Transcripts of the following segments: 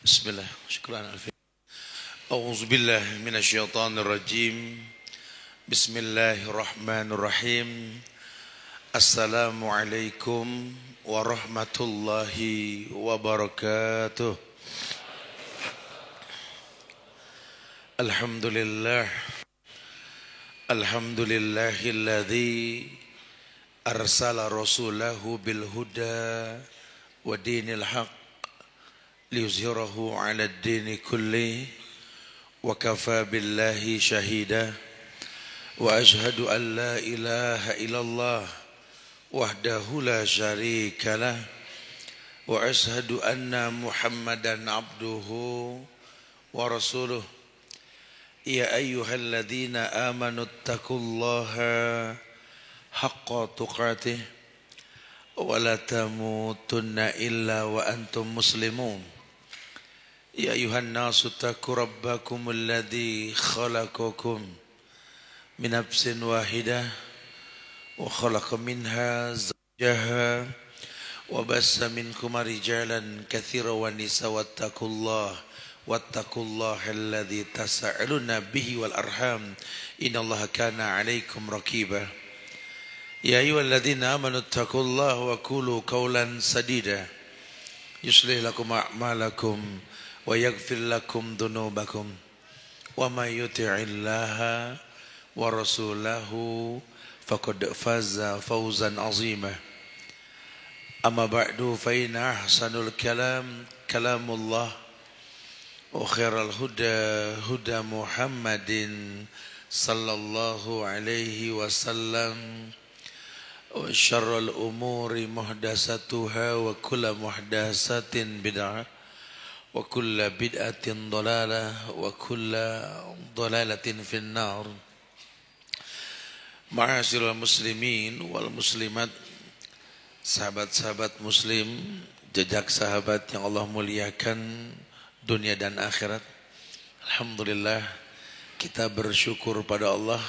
Bismillah, syukran alfi. A'udzu billahi minasyaitonir rajim. Bismillahirrahmanirrahim. Assalamualaikum warahmatullahi wabarakatuh. Alhamdulillah. Alhamdulillahilladzi arsala rasulahu bil huda wa dinil haqq liyuzhirahu 'ala ad-dini kulli wa kafa billahi shahida wa ashhadu an la ilaha illallah wahdahu la syarika lah wa ashhadu anna muhammadan abduhu wa rasuluh ya ayyuhalladzina amanu taqullaha haqqa tuqatih wa la tamutunna illa wa antum muslimun. Ya ayuhan nasu taqu rabbakum alladhi khalaqakum min nafsin wahidah wa khalaqa minha zawjaha wa bassa minkum rijalan katsiran wa nisaa wattaqullaha alladhi tasaaluna bihi wal arham innallaha kana 'alaikum raqiba. Ya ayyuhalladzina amanu taqullaha wa qulu qawlan sadida yuslih lakum a'malakum wa yaghfir lakum dhunubakum wa may yuti'illaha wa rasulahu faqad faza fawzan 'azima. Amma ba'du fa inna ahsanul kalam kalamullah wa khairal huda huda Muhammadin sallallahu alaihi wasallam wa syarrul umuri muhdatsatuha wa kullu muhdatsatin bid'ah wa kullu bid'atin dhalalah wa kullu dhalalatin finnar. Ma'asyiral muslimin wal muslimat, sahabat-sahabat muslim, jejak sahabat yang Allah muliakan dunia dan akhirat. Alhamdulillah kita bersyukur pada Allah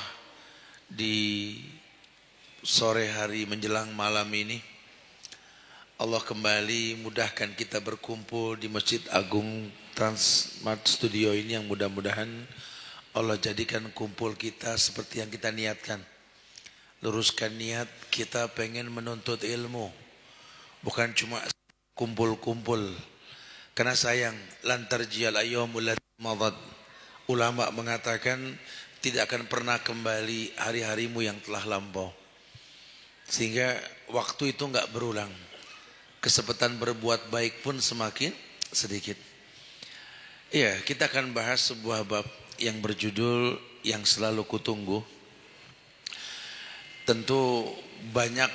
di sore hari menjelang malam ini Allah kembali mudahkan kita berkumpul di Masjid Agung Transmart Studio ini, yang mudah-mudahan Allah jadikan kumpul kita seperti yang kita niatkan. Luruskan niat, kita pengen menuntut ilmu, bukan cuma kumpul-kumpul. Karena sayang, lantarjiyal ayyamul lati madat. Ulama mengatakan tidak akan pernah kembali hari-harimu yang telah lampau. Sehingga waktu itu enggak berulang. Kesempatan berbuat baik pun semakin sedikit. Iya, kita akan bahas sebuah bab yang berjudul yang selalu kutunggu. Tentu banyak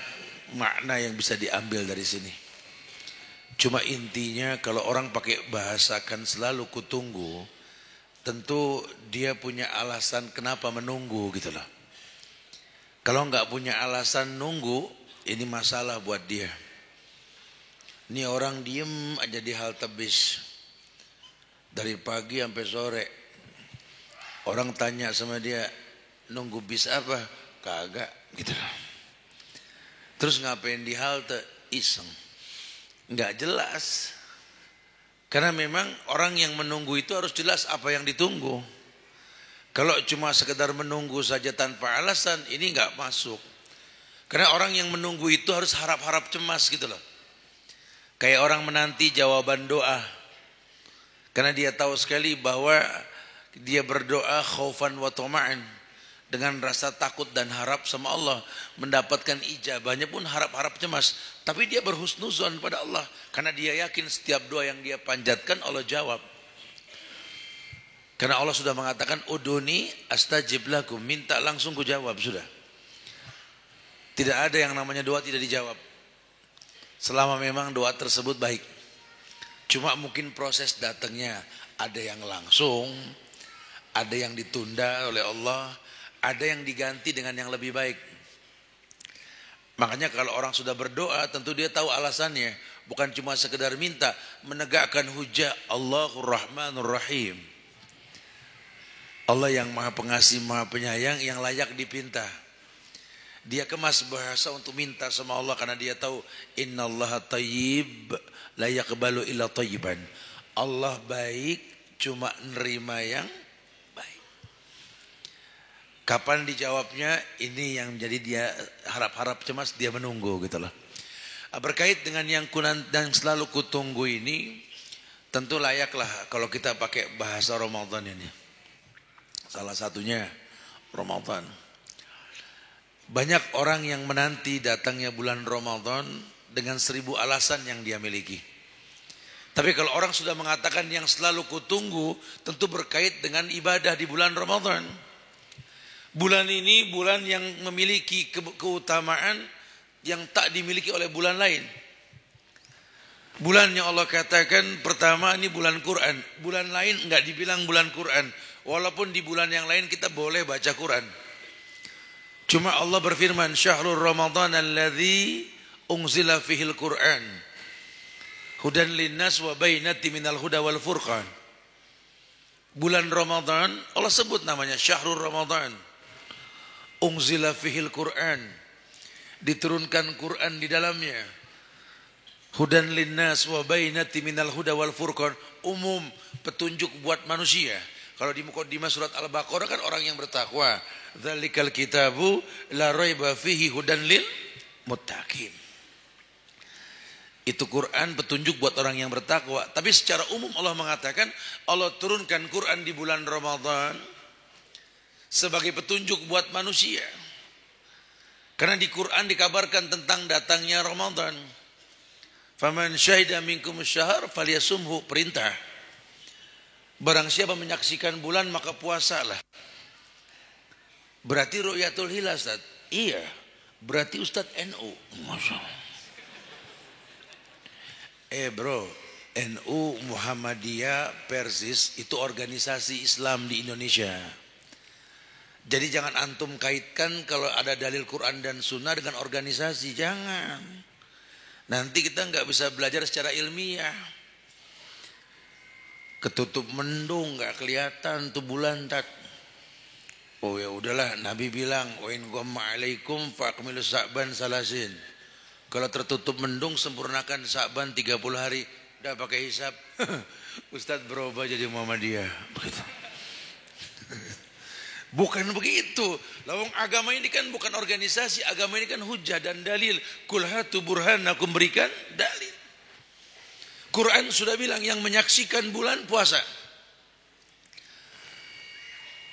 makna yang bisa diambil dari sini. Cuma intinya kalau orang pakai bahasakan selalu kutunggu, tentu dia punya alasan kenapa menunggu gitu loh. Kalau enggak punya alasan nunggu, ini masalah buat dia. Ini orang diem aja di halte bis dari pagi sampai sore. Orang tanya sama dia, nunggu bis apa? Kagak gitu loh. Terus ngapain di halte? Iseng. Enggak jelas. Karena memang orang yang menunggu itu harus jelas apa yang ditunggu. Kalau cuma sekedar menunggu saja tanpa alasan, ini enggak masuk. Karena orang yang menunggu itu harus harap-harap cemas gitu loh. Kayak orang menanti jawaban doa. Karena dia tahu sekali bahwa dia berdoa khaufan wa tama'an, dengan rasa takut dan harap sama Allah. Mendapatkan ijabahnya pun harap-harap cemas. Tapi dia berhusnuzon pada Allah. Karena dia yakin setiap doa yang dia panjatkan Allah jawab. Karena Allah sudah mengatakan uduni astajib lakum, minta langsung ku jawab sudah. Tidak ada yang namanya doa tidak dijawab. Selama memang doa tersebut baik. Cuma mungkin proses datangnya ada yang langsung, ada yang ditunda oleh Allah, ada yang diganti dengan yang lebih baik. Makanya kalau orang sudah berdoa tentu dia tahu alasannya. Bukan cuma sekedar minta, menegakkan hujah. Allahur Rahmanur Rahim. Allah yang maha pengasih, maha penyayang, yang layak dipinta. Dia kemas bahasa untuk minta sama Allah karena dia tahu innallaha thayyib la yaqbalu illa thayyiban. Allah baik cuma nerima yang baik. Kapan dijawabnya, ini yang jadi dia harap-harap cemas, dia menunggu gitu loh. Berkait dengan yang selalu kutunggu ini, tentu layaklah kalau kita pakai bahasa Ramadan ini. Salah satunya Ramadan. Banyak orang yang menanti datangnya bulan Ramadan dengan 1000 alasan yang dia miliki. Tapi kalau orang sudah mengatakan yang selalu kutunggu, tentu berkait dengan ibadah di bulan Ramadan. Bulan ini bulan yang memiliki keutamaan yang tak dimiliki oleh bulan lain. Bulan yang Allah katakan pertama ini bulan Quran. Bulan lain enggak dibilang bulan Quran. Walaupun di bulan yang lain kita boleh baca Quran. Cuma Allah berfirman, Syahrul Ramadan alladzi unzila fihil Quran. Hudan linnas wa bainati minal huda wal furqan. Bulan Ramadan, Allah sebut namanya Syahrul Ramadan. Unzila fihil Quran. Diturunkan Quran di dalamnya. Hudan linnas wa bainati minal huda wal furqan. Umum, petunjuk buat manusia. Kalau di Muqaddimah surat Al-Baqarah kan orang yang bertakwa. Dzalikal kitabu la raiba fihi hudan lil muttaqin. Itu Quran petunjuk buat orang yang bertakwa. Tapi secara umum Allah mengatakan Allah turunkan Quran di bulan Ramadan sebagai petunjuk buat manusia. Karena di Quran dikabarkan tentang datangnya Ramadan. Faman syahida minkum syahr falyasumhu, perintah. Barang siapa menyaksikan bulan maka puasalah. Berarti ru'yatul hilal, Ustaz? Iya. Berarti Ustaz NU. Masya Allah. Bro, NU Muhammadiyah Persis itu organisasi Islam di Indonesia. Jadi jangan antum kaitkan kalau ada dalil Quran dan Sunnah dengan organisasi. Jangan. Nanti kita nggak bisa belajar secara ilmiah. Ketutup mendung nggak kelihatan tuh bulan tak. Oh ya udahlah, Nabi bilang wa in ghamma alaikum faqmilu sa'ban salasin. Kalau tertutup mendung sempurnakan Sa'ban 30 hari. Udah pakai hisab. Ustaz berubah jadi Muhammadiyah. Begitu. Bukan begitu. Lawang agama ini kan bukan organisasi, agama ini kan hujah dan dalil. Qul hatu burhanakum, berikan dalil. Quran sudah bilang yang menyaksikan bulan puasa.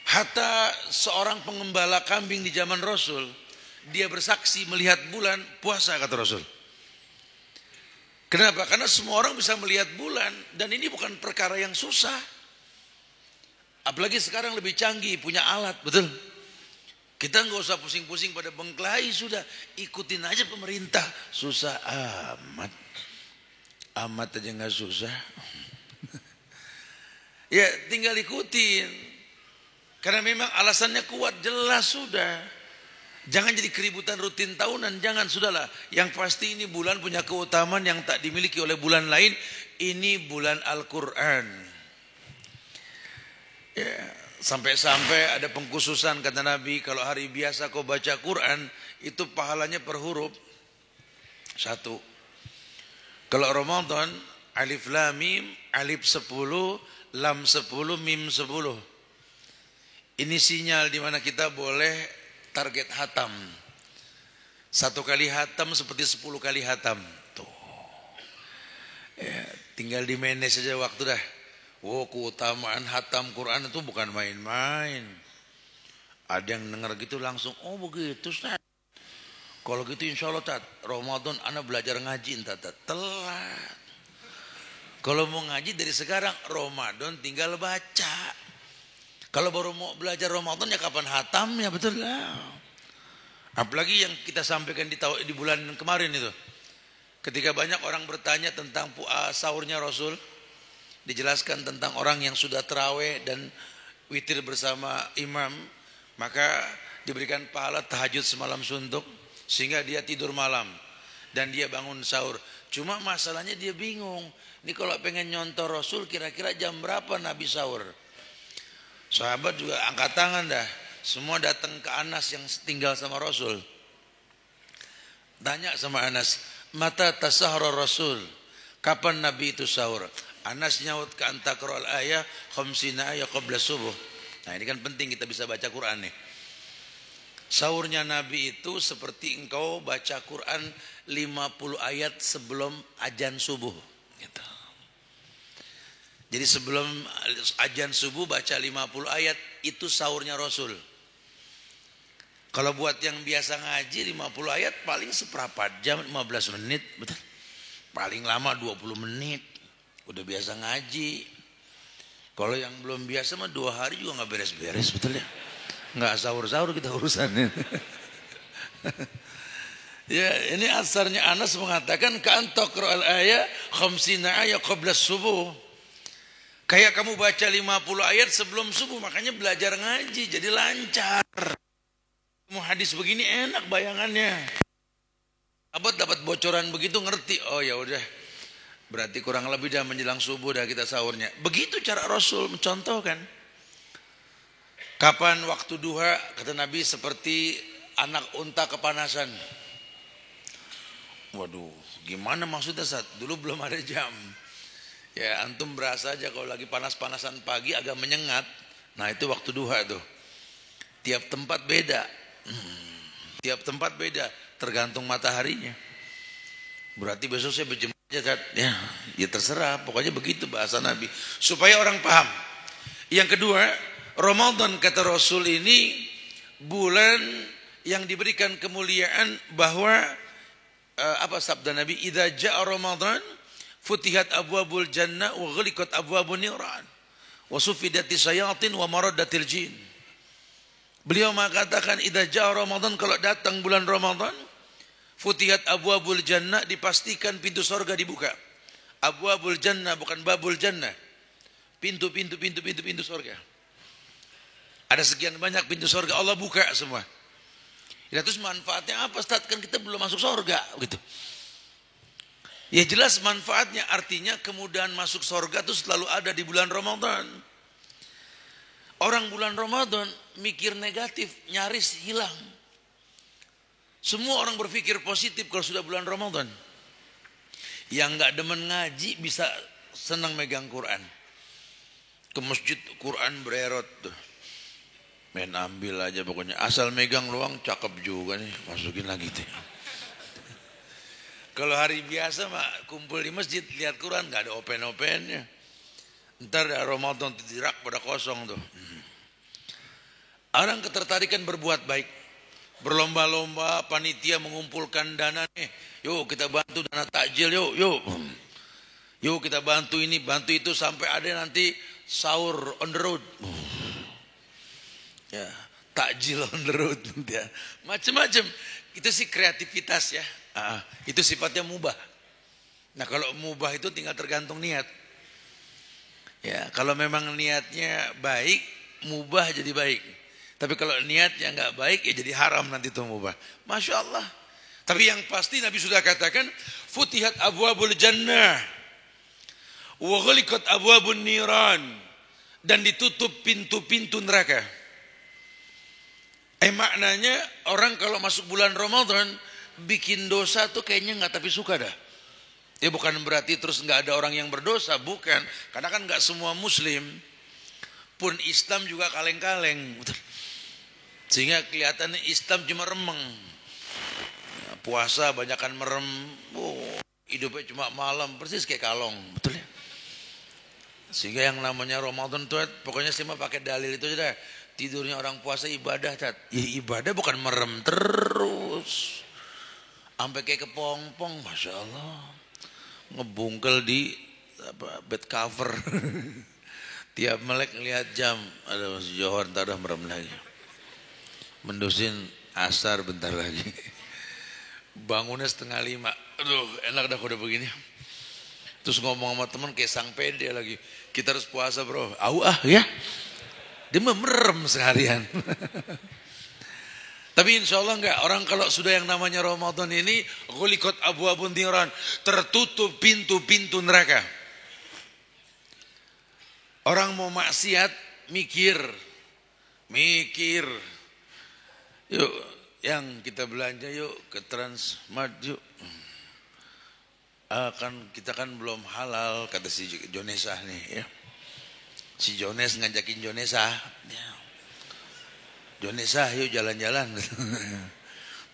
Hatta seorang pengembala kambing di zaman Rasul, dia bersaksi melihat bulan puasa, kata Rasul. Kenapa? Karena semua orang bisa melihat bulan dan ini bukan perkara yang susah. Apalagi sekarang lebih canggih, punya alat, betul? Kita nggak usah pusing-pusing pada bengkelai, sudah ikutin aja pemerintah. Susah amat, amat aja nggak susah. Ya tinggal ikutin. Karena memang alasannya kuat, jelas sudah. Jangan jadi keributan rutin tahunan, jangan, sudahlah. Yang pasti ini bulan punya keutamaan yang tak dimiliki oleh bulan lain. Ini bulan Al-Quran. Ya, sampai-sampai ada pengkhususan kata Nabi, kalau hari biasa kau baca Quran, itu pahalanya per huruf. 1. Kalau Ramadan, alif lam mim, alif 10, lam 10, mim 10. Ini sinyal di mana kita boleh target hatam. 1 kali hatam seperti 10 kali hatam. Tuh. Ya, tinggal di manage saja waktu dah. Oh, keutamaan hatam Quran itu bukan main-main. Ada yang dengar gitu langsung, oh begitu Ustaz. Kalau gitu insya Allah Tat, Ramadan anak belajar ngaji Tat. Telat. Kalau mau ngaji dari sekarang, Ramadan tinggal baca. Kalau baru mau belajar Ramadan ya kapan hatamnya, betul lah. Apalagi yang kita sampaikan di bulan kemarin itu. Ketika banyak orang bertanya tentang sahurnya Rasul, dijelaskan tentang orang yang sudah tarawih dan witir bersama imam, maka diberikan pahala tahajud semalam suntuk sehingga dia tidur malam dan dia bangun sahur. Cuma masalahnya dia bingung. Ini kalau pengen nyontoh Rasul kira-kira jam berapa Nabi sahur? Sahabat juga angkat tangan dah. Semua datang ke Anas yang tinggal sama Rasul. Tanya sama Anas, mata tasahara Rasul? Kapan Nabi itu sahur? Anas nyaut ka anta qra'al ayah khamsina ayat qabla subuh. Nah, ini kan penting kita bisa baca Quran nih. Sahurnya Nabi itu seperti engkau baca Quran 50 ayat sebelum azan subuh gitu. Jadi sebelum azan subuh baca 50 ayat itu sahurnya Rasul. Kalau buat yang biasa ngaji 50 ayat paling seperempat jam 15 menit, betul. Paling lama 20 menit. Udah biasa ngaji. Kalau yang belum biasa mah 2 hari juga nggak beres-beres, betul ya. Nggak sahur-sahur kita urusannya. Ya, ini asarnya Anas mengatakan ka'an taqra'al ayat khamsina ayat qabla subuh. Kayak kamu baca 50 ayat sebelum subuh, makanya belajar ngaji jadi lancar. Mau hadis begini enak bayangannya. Abad dapat bocoran begitu ngerti. Oh ya udah. Berarti kurang lebih dah menjelang subuh dah kita sahurnya. Begitu cara Rasul mencontohkan. Kapan waktu duha kata Nabi seperti anak unta kepanasan. Waduh, gimana maksudnya Ustaz? Dulu belum ada jam. Ya antum berasa aja kalau lagi panas-panasan pagi agak menyengat. Nah itu waktu duha tuh. Tiap tempat beda. Tiap tempat beda, tergantung mataharinya. Berarti besok saya berjemur aja, ya terserah, pokoknya begitu bahasa Nabi supaya orang paham. Yang kedua, Ramadan kata Rasul ini bulan yang diberikan kemuliaan bahwa apa sabda Nabi, idza jaa Ramadan futihat abwabul jannah wa ghaliqat abwabun niran wa sufidati sayatin wa maradatil jin. Beliau mengatakan idza jaa Ramadan, kalau datang bulan Ramadan, futihat abwabul jannah, dipastikan pintu surga dibuka. Abwabul jannah bukan babul jannah. Pintu surga. Ada sekian banyak pintu surga Allah buka semua. Ya, terus manfaatnya apa Ustaz? Kan kita belum masuk surga gitu. Ya jelas manfaatnya, artinya kemudahan masuk surga itu selalu ada di bulan Ramadan. Orang bulan Ramadan mikir negatif nyaris hilang. Semua orang berpikir positif kalau sudah bulan Ramadan. Yang nggak demen ngaji bisa senang megang Quran. Ke masjid Quran bererot tuh. Main ambil aja pokoknya. Asal megang luang cakep juga nih. Masukin lagi tuh. Kalau hari biasa mah kumpul di masjid lihat Quran nggak ada open-opennya. Ntar Ramadan tidak pada kosong tuh. Orang ketertarikan berbuat baik. Berlomba-lomba panitia mengumpulkan dana nih. Yuk kita bantu dana takjil yuk. Yuk kita bantu ini, bantu itu sampai ada nanti sahur on the road. Ya, takjil on the road ya. Macam-macam. Itu sih kreativitas ya. Itu sifatnya mubah. Nah, kalau mubah itu tinggal tergantung niat. Ya, kalau memang niatnya baik, mubah jadi baik. Tapi kalau niatnya nggak baik, ya jadi haram nanti itu mubah. Masya Allah. Tapi yang pasti Nabi sudah katakan, futihat abwabul jannah, wa ghaliqat abwabun niran, dan ditutup pintu-pintu neraka. Maknanya orang kalau masuk bulan Ramadan bikin dosa tuh kayaknya nggak tapi suka dah. Ya bukan berarti terus nggak ada orang yang berdosa, bukan. Karena kan nggak semua Muslim pun Islam juga kaleng-kaleng, sehingga kelihatannya Islam cuma remeng. Ya, puasa banyakan merem, hidupnya cuma malam, persis kayak kalong, betul ya. Sehingga yang namanya Ramadan tuh, pokoknya sih mah pakai dalil itu aja dah. Tidurnya orang puasa ibadah, tat. Ya ibadah bukan merem terus, sampai kayak kepompong, masya Allah. Ngebungkel di bed cover. Tiap melek ngelihat jam, ada masih Johor, ntar udah merem lagi. Mendusin asar bentar lagi. Bangunnya 4:30. Aduh, enak dah udah begini. Terus ngomong sama teman kayak sang pede lagi. Kita harus puasa bro. Ya. Dia merem seharian. Tapi insya Allah enggak. Orang kalau sudah yang namanya Ramadan ini, ghuliqat abwabun niran, tertutup pintu-pintu neraka. Orang mau maksiat mikir. Yuk, yang kita belanja yuk ke Transmart yuk. Kan kita kan belum halal, kata si Jonesah nih ya. Si Jones ngajakin Jonesah. Ya. Jonesah yuk jalan-jalan.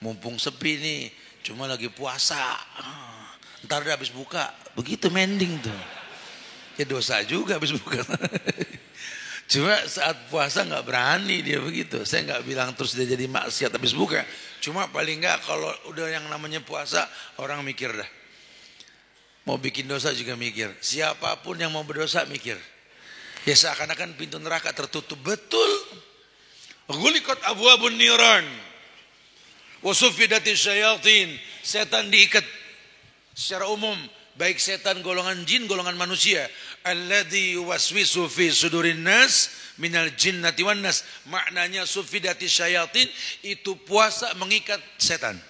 Mumpung sepi nih, cuma lagi puasa. Ntar udah habis buka, begitu mending tuh. Ya dosa juga habis buka. Cuma saat puasa nggak berani dia begitu. Saya nggak bilang terus dia jadi maksiat habis buka. Cuma paling nggak kalau udah yang namanya puasa, orang mikir dah. Mau bikin dosa juga mikir. Siapapun yang mau berdosa mikir. Ya seakan-akan pintu neraka tertutup. Betul. Ghuliqat abwabun niran. Wa suffidati syayatin. Setan diikat secara umum, baik setan golongan jin, golongan manusia. Alladzi yuwaswisu fi sudurin nas minal jinnati wan nas. Maknanya suffidati syayatin itu puasa mengikat setan.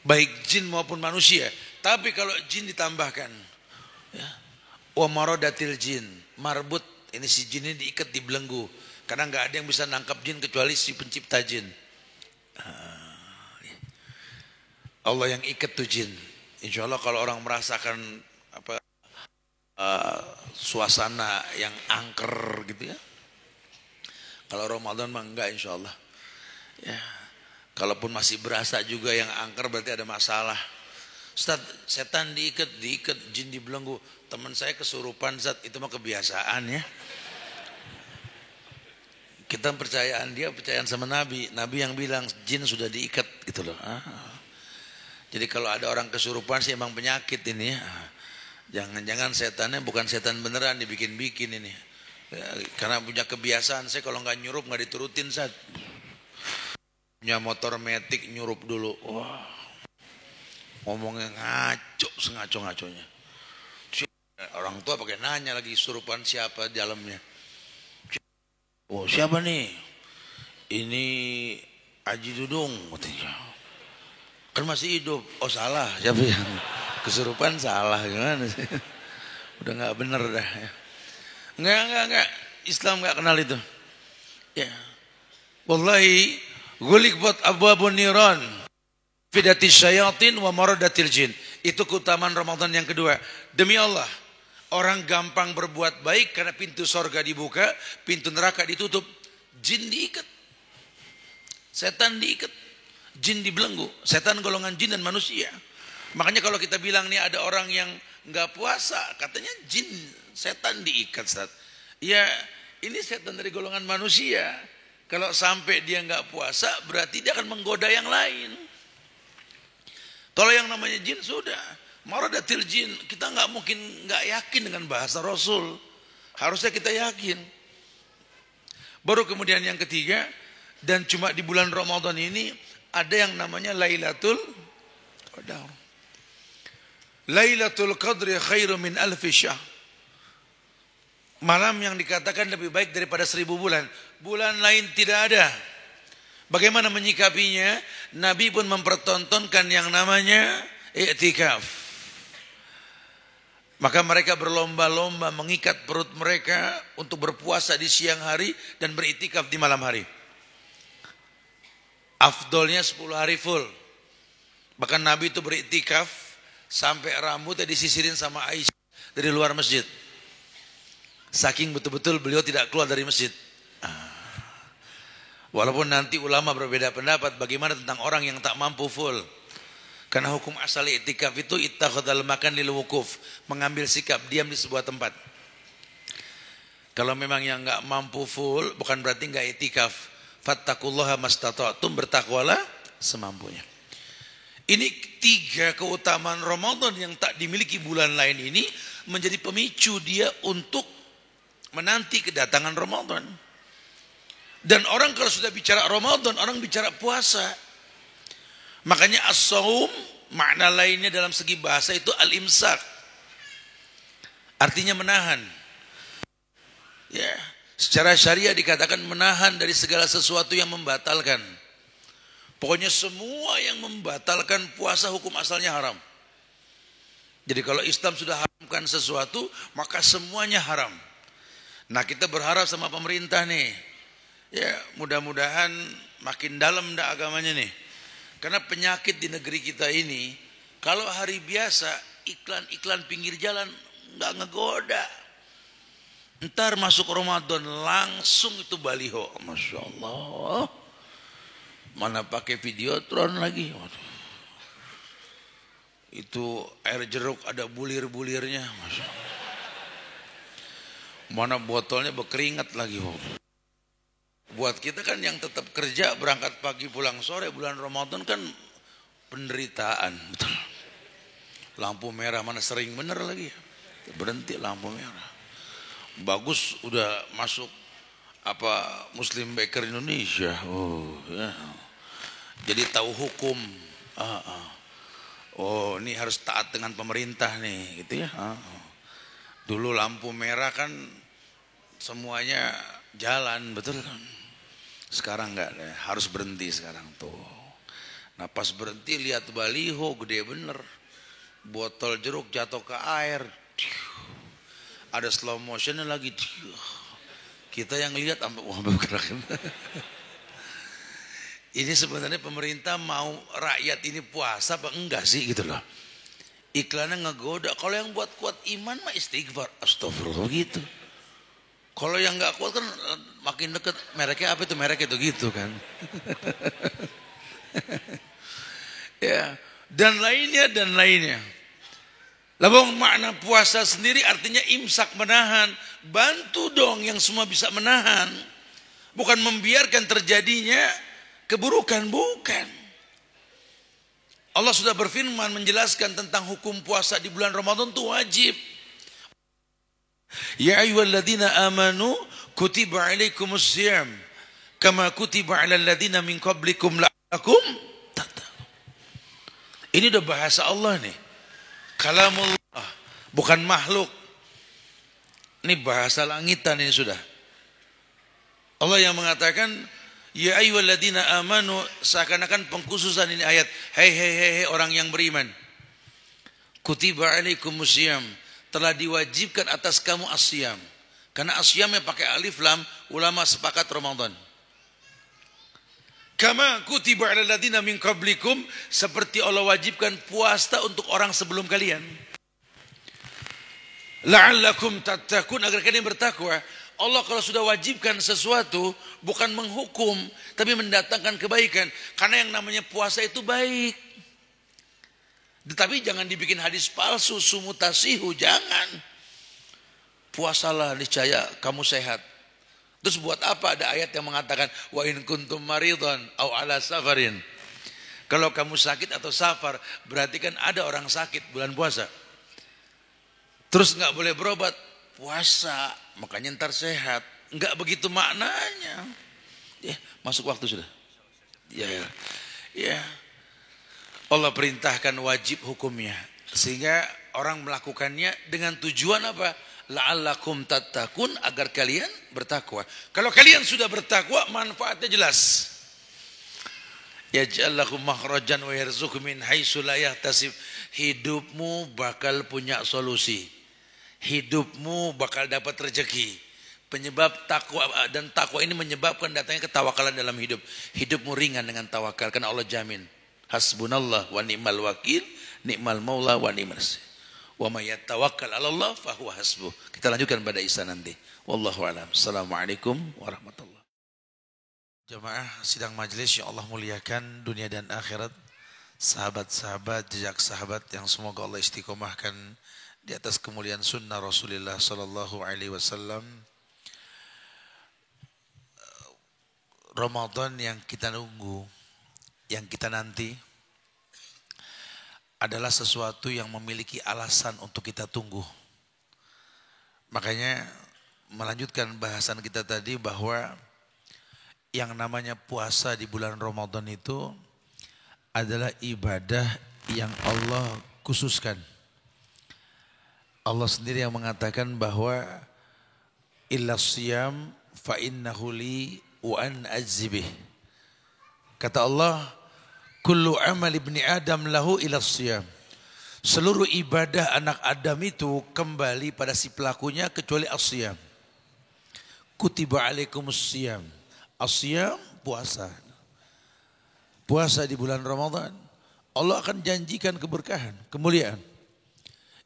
Baik jin maupun manusia. Tapi kalau jin ditambahkan ya. Wa maradatil jin, marbut, ini si jin ini diikat, dibelenggu. Karena enggak ada yang bisa nangkap jin kecuali si pencipta jin. Allah yang ikat tuh jin. Insya Allah kalau orang merasakan suasana yang angker gitu ya. Kalau Ramadan mah enggak insya Allah. Ya. Kalaupun masih berasa juga yang angker berarti ada masalah. Ustaz, setan diikat, jin dibelenggu. Teman saya kesurupan, Ustaz, itu mah kebiasaan ya. Kita percayaan dia, percayaan sama Nabi. Nabi yang bilang jin sudah diikat gitu loh. Jadi kalau ada orang kesurupan sih emang penyakit ini ya. Jangan-jangan setannya bukan setan beneran, dibikin-bikin ini. Ya, karena punya kebiasaan, saya kalau nggak nyurup nggak diturutin Ustaz. Punya motor metik nyurup dulu. Wah. Ngomongnya ngaco, sengaco-ngaconya. Orang tua pakai nanya lagi surupan siapa di dalamnya. Oh siapa nih? Ini Haji Dudung katanya. Kan masih hidup. Oh salah, siapa yang kesurupan salah gimana sih? Udah nggak bener dah ya. Enggak. Islam nggak kenal itu. Ya. Wallahi ghuliqat abwabun niran fidati syayatin wa maradatil jin. Itu keutamaan Ramadan yang kedua. Demi Allah, orang gampang berbuat baik karena pintu sorga dibuka, pintu neraka ditutup, jin diikat, setan diikat, jin dibelenggu. Setan golongan jin dan manusia. Makanya kalau kita bilang nih ada orang yang nggak puasa, katanya jin, setan diikat. Ya ini setan dari golongan manusia. Kalau sampai dia nggak puasa, berarti dia akan menggoda yang lain. Kalau yang namanya jin sudah maradatil jin, kita nggak mungkin nggak yakin dengan bahasa Rasul. Harusnya kita yakin. Baru kemudian yang ketiga, dan cuma di bulan Ramadan ini ada yang namanya Lailatul Qadar. Lailatul Qadri khairu min alfi syahr. Malam yang dikatakan lebih baik daripada 1000 bulan. Bulan lain tidak ada. Bagaimana menyikapinya? Nabi pun mempertontonkan yang namanya i'tikaf. Maka mereka berlomba-lomba mengikat perut mereka untuk berpuasa di siang hari dan beriktikaf di malam hari. Afdolnya 10 hari full. Bahkan Nabi itu beriktikaf sampai rambutnya disisirin sama Aisyah dari luar masjid. Saking betul-betul beliau tidak keluar dari masjid. Walaupun nanti ulama berbeda pendapat bagaimana tentang orang yang tak mampu full. Karena hukum asal i'tikaf itu ittakhadhal makan lil wukuf, mengambil sikap diam di sebuah tempat. Kalau memang yang enggak mampu full bukan berarti enggak i'tikaf. Fattaqullaha mastata'tum, bertakwalah semampunya. Ini 3 keutamaan Ramadan yang tak dimiliki bulan lain ini menjadi pemicu dia untuk menanti kedatangan Ramadan. Dan orang kalau sudah bicara Ramadan, orang bicara puasa. Makanya as-saum, makna lainnya dalam segi bahasa itu al-imsak. Artinya menahan. Ya, secara syariah dikatakan menahan dari segala sesuatu yang membatalkan. Pokoknya semua yang membatalkan puasa hukum asalnya haram. Jadi kalau Islam sudah haramkan sesuatu, maka semuanya haram. Nah, kita berharap sama pemerintah nih. Ya, mudah-mudahan makin dalam agamanya nih. Karena penyakit di negeri kita ini Kalau hari biasa iklan-iklan pinggir jalan nggak ngegoda. Ntar masuk Ramadan langsung itu baliho. Masya Allah. Mana pakai videotron lagi. Waduh. Itu air jeruk ada bulir-bulirnya. Masya Allah. Mana botolnya berkeringat lagi. Buat kita kan yang tetap kerja berangkat pagi pulang sore bulan Ramadan kan penderitaan. Betul. Lampu merah mana sering bener lagi. Berhenti lampu merah. Bagus udah masuk Muslim Baker Indonesia. Oh ya. Jadi tahu hukum. Oh ini harus taat dengan pemerintah nih gitu ya. Dulu lampu merah kan semuanya jalan, betul kan? Sekarang enggak, harus berhenti sekarang tuh. Nah pas berhenti lihat baliho gede bener. Botol jeruk jatuh ke air. Ada slow motionnya lagi. Kita yang lihat sampai wah bergerak. Ini sebenarnya pemerintah mau rakyat ini puasa apa enggak sih gitu loh. Iklannya ngegoda. Kalau yang buat kuat iman mah istighfar. Astagfirullah gitu. Kalau yang enggak kuat kan makin deket mereknya apa itu merek itu gitu kan. Ya, dan lainnya. Labang makna puasa sendiri artinya imsak menahan. Bantu dong yang semua bisa menahan. Bukan membiarkan terjadinya keburukan, bukan. Allah sudah berfirman menjelaskan tentang hukum puasa di bulan Ramadan itu wajib. Ya ayyuhalladzina amanu kutiba alaikumus syiyam kama kutiba alal ladzina min qablikum la'allakum tattaqun. Ini udah bahasa Allah nih. Kalamullah, bukan makhluk. Ini bahasa langitan ini sudah. Allah yang mengatakan, ya ayyuhalladzina amanu, seakan-akan pengkhususan ini ayat. Hei orang yang beriman. Kutiba alaikumus syiyam, telah diwajibkan atas kamu asyam. Karena asyamnya pakai alif lam, ulama sepakat Ramadan. Kama kutiba alal ladzina min qablikum, seperti Allah wajibkan puasa untuk orang sebelum kalian. La'allakum tattaqun, agar kalian bertakwa. Allah kalau sudah wajibkan sesuatu bukan menghukum tapi mendatangkan kebaikan. Karena yang namanya puasa itu baik. Tetapi jangan dibikin hadis palsu, sumutasihu, jangan. Puasalah niscaya kamu sehat. Terus buat apa ada ayat yang mengatakan wa in kuntum maridhan au ala safarin. Kalau kamu sakit atau safar, berarti kan ada orang sakit bulan puasa. Terus enggak boleh berobat, puasa, makanya ntar sehat. Enggak begitu maknanya. Ya, masuk waktu sudah. Ya. Allah perintahkan wajib hukumnya. Sehingga orang melakukannya dengan tujuan apa? La'allakum tattaqun, agar kalian bertakwa. Kalau kalian sudah bertakwa, manfaatnya jelas. Yaj'al lakum makhrajan wa yarzuqkum min haitsu la yahtasib. Hidupmu bakal punya solusi. Hidupmu bakal dapat rezeki. Penyebab takwa, dan takwa ini menyebabkan datangnya ketawakalan dalam hidup. Hidupmu ringan dengan tawakal karena Allah jamin. Hasbunallah wa ni'mal wakil, ni'mal maula wa ni'mal nasir. Wa may yatawakkal 'ala Allah fa huwa hasbuh. Kita lanjutkan pada Isa nanti. Wallahu a'lam. Assalamualaikum warahmatullahi. Jamaah sidang majelis yang Allah muliakan dunia dan akhirat. Sahabat-sahabat, jejak sahabat yang semoga Allah istiqomahkan di atas kemuliaan sunnah Rasulullah sallallahu alaihi wasallam. Ramadan yang kita nunggu, yang kita nanti adalah sesuatu yang memiliki alasan untuk kita tunggu. Makanya melanjutkan bahasan kita tadi bahwa yang namanya puasa di bulan Ramadan itu adalah ibadah yang Allah khususkan. Allah sendiri yang mengatakan bahwa illa siyam fa innahu li wa an ajzibih. Kata Allah, kullu amal ibni Adam lahu ila siyam. Seluruh ibadah anak Adam itu kembali pada si pelakunya kecuali as-siyam. Kutiba alaikumus siyam. As-siyam puasa. Puasa di bulan Ramadan. Allah akan janjikan keberkahan, kemuliaan.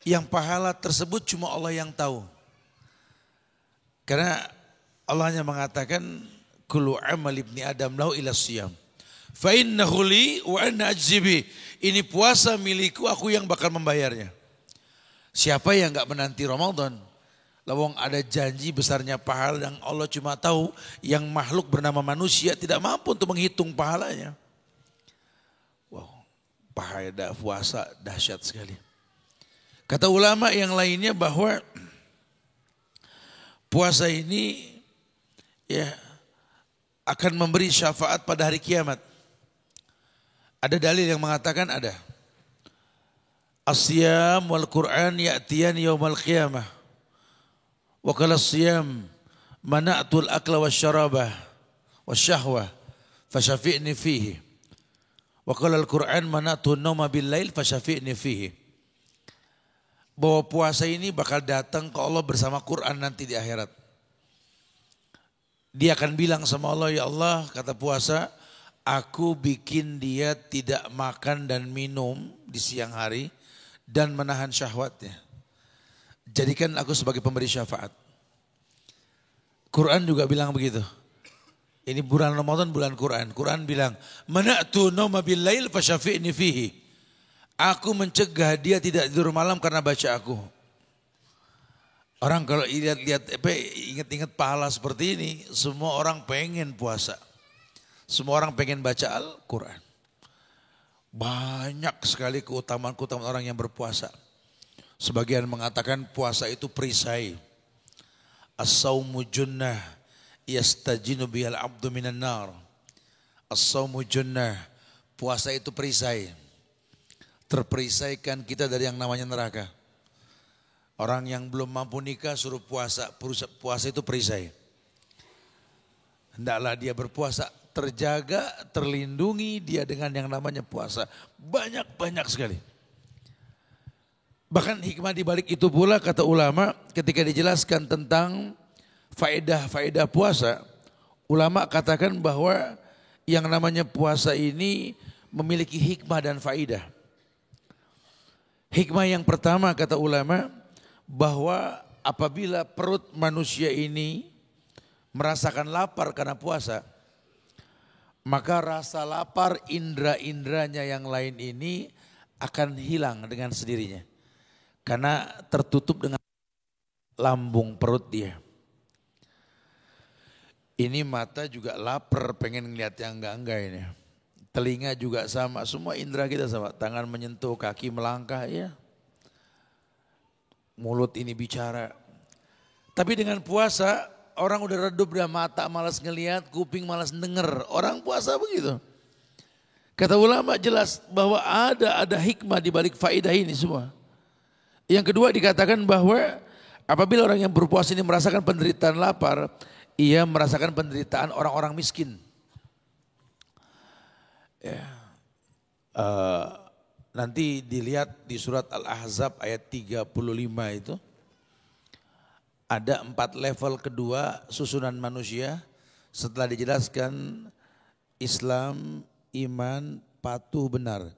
Yang pahala tersebut cuma Allah yang tahu. Karena Allah hanya mengatakan kullu amal ibni adam lahu ila siyam. Fa innahu li wa ana ajzi bi. Ini puasa milikku, aku yang bakal membayarnya. Siapa yang enggak menanti Ramadan? Lawang ada janji besarnya pahala yang Allah cuma tahu, yang makhluk bernama manusia tidak mampu untuk menghitung pahalanya. Wow, pahala puasa dahsyat sekali. Kata ulama yang lainnya bahwa puasa ini ya akan memberi syafaat pada hari kiamat. Ada dalil yang mengatakan ada. As-siyam wal Qur'an ya'tiyan yaumal qiyamah. Wa qala as-siyam mana'tul akla wasyarabah wasyahwah fasyafi'ni fihi. Wa qala al-Qur'an mana'tu an-nawma bil-lail fasyafi'ni fihi. Bahwa puasa ini bakal datang ke Allah bersama Quran nanti di akhirat. Dia akan bilang sama Allah, ya Allah, kata puasa, aku bikin dia tidak makan dan minum di siang hari dan menahan syahwatnya. Jadikan aku sebagai pemberi syafaat. Quran juga bilang begitu. Ini bulan Ramadan, bulan Quran. Quran bilang, mana'tu nawma bil-lail fasyafi'ni fihi. Aku mencegah dia tidak tidur malam karena baca aku. Orang kalau lihat-lihat, ingat-ingat pahala seperti ini, semua orang pengen puasa. Semua orang pengen baca Al-Quran. Banyak sekali keutamaan-keutamaan orang yang berpuasa. Sebagian mengatakan puasa itu perisai. As-sawmu junnah yastajinu bihal abdu minan nar. As-sawmu junnah, puasa itu perisai. Terperisaikan kita dari yang namanya neraka. Orang yang belum mampu nikah suruh puasa, puasa itu perisai. Hendaklah dia berpuasa, terjaga, terlindungi dia dengan yang namanya puasa. Banyak-banyak sekali. Bahkan hikmah di balik itu pula kata ulama ketika dijelaskan tentang faedah-faedah puasa. Ulama katakan bahwa yang namanya puasa ini memiliki hikmah dan faedah. Hikmah yang pertama kata ulama bahwa apabila perut manusia ini merasakan lapar karena puasa, maka rasa lapar indera-inderanya yang lain ini akan hilang dengan sendirinya. Karena tertutup dengan lambung perut dia. Ini mata juga lapar pengen ngeliat yang enggak-enggak ini. Telinga juga sama, semua indera kita sama. Tangan menyentuh, kaki melangkah ya. Mulut ini bicara. Tapi dengan puasa orang udah redup, udah mata malas ngeliat, kuping malas denger. Orang puasa begitu. Kata ulama jelas bahwa ada hikmah di balik faedah ini semua. Yang kedua dikatakan bahwa apabila orang yang berpuasa ini merasakan penderitaan lapar, ia merasakan penderitaan orang-orang miskin. Ya. Nanti dilihat di surat Al-Ahzab ayat 35 itu. Ada 4 level kedua susunan manusia setelah dijelaskan Islam, iman, patuh benar.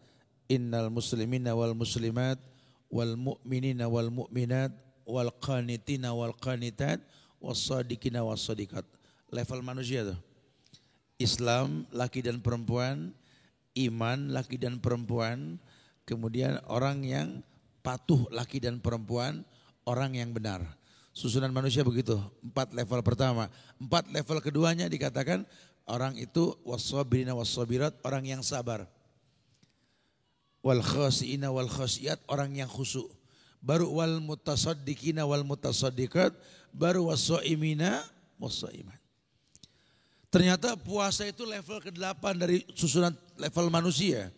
Innal muslimina wal muslimat wal mu'minina wal mu'minat wal qanitina wal qanitat was sadiqina was sadiqat. Level manusia tuh. Islam laki dan perempuan, iman laki dan perempuan, kemudian orang yang patuh laki dan perempuan, orang yang benar. Susunan manusia begitu, 4 level pertama. 4 level keduanya dikatakan orang itu was-sabirina was-sabirat, orang yang sabar. Wal khasiina wal khasiyat, orang yang khusyuk. Baru wal mutasaddiqina wal mutasaddiqat, baru was-shaimina was-shaimat. Ternyata puasa itu level ke-8 dari susunan level manusia.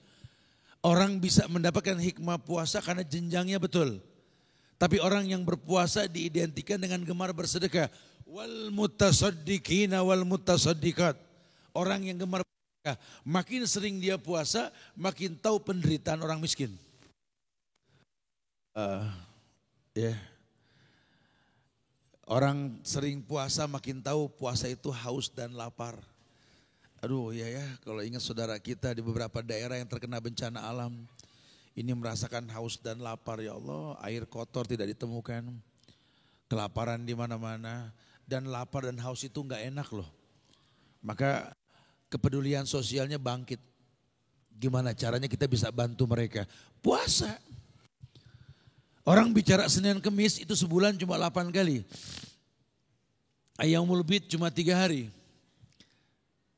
Orang bisa mendapatkan hikmah puasa karena jenjangnya betul. Tapi orang yang berpuasa diidentikan dengan gemar bersedekah. Wal mutasaddiqina wal mutasaddiqat. Orang yang gemar bersedekah. Makin sering dia puasa, makin tahu penderitaan orang miskin. Orang sering puasa makin tahu puasa itu haus dan lapar. Aduh ya, kalau ingat saudara kita di beberapa daerah yang terkena bencana alam. Ini merasakan haus dan lapar, ya Allah, air kotor tidak ditemukan. Kelaparan di mana-mana. Dan lapar dan haus itu enggak enak loh. Maka kepedulian sosialnya bangkit. Gimana caranya kita bisa bantu mereka? Puasa. Orang bicara Senin Kemis itu sebulan cuma 8 kali. Ayyamul Bid cuma 3 hari.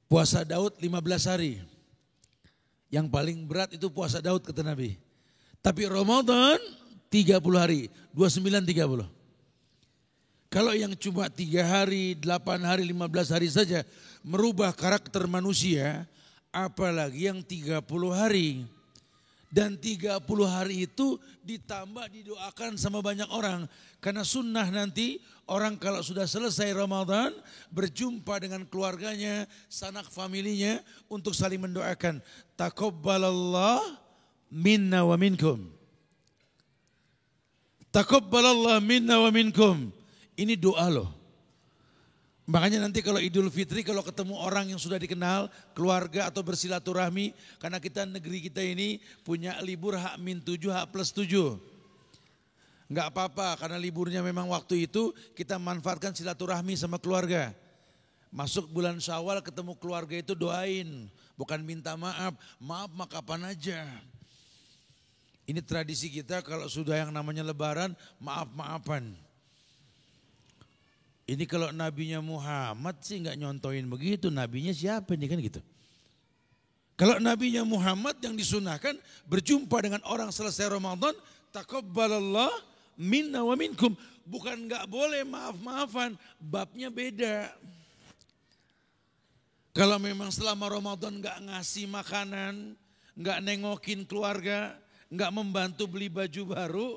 Puasa Daud 15 hari. Yang paling berat itu puasa Daud kata Nabi. Tapi Ramadan 30 hari, 29-30. Kalau yang cuma 3 hari, 8 hari, 15 hari saja merubah karakter manusia, apalagi yang 30 hari. Dan 30 hari itu ditambah didoakan sama banyak orang. Karena sunnah nanti orang kalau sudah selesai Ramadan berjumpa dengan keluarganya, sanak familinya untuk saling mendoakan. Taqabbalallah minna wa minkum. Taqabbalallah minna wa minkum. Ini doa loh. Makanya nanti kalau Idul Fitri kalau ketemu orang yang sudah dikenal, keluarga atau bersilaturahmi, karena kita negeri kita ini punya libur H-7, H+7. Enggak apa-apa karena liburnya memang waktu itu kita manfaatkan silaturahmi sama keluarga. Masuk bulan Syawal ketemu keluarga itu doain, bukan minta maaf. Maaf mah kapan aja. Ini tradisi kita kalau sudah yang namanya lebaran, maaf-maafan. Ini kalau nabinya Muhammad sih nggak nyontoin begitu, nabinya siapa nih kan gitu. Kalau nabinya Muhammad yang disunahkan berjumpa dengan orang selesai Ramadan, taqabbalallah minna wa minkum. Bukan nggak boleh maaf-maafan, babnya beda. Kalau memang selama Ramadan nggak ngasih makanan, nggak nengokin keluarga, nggak membantu beli baju baru,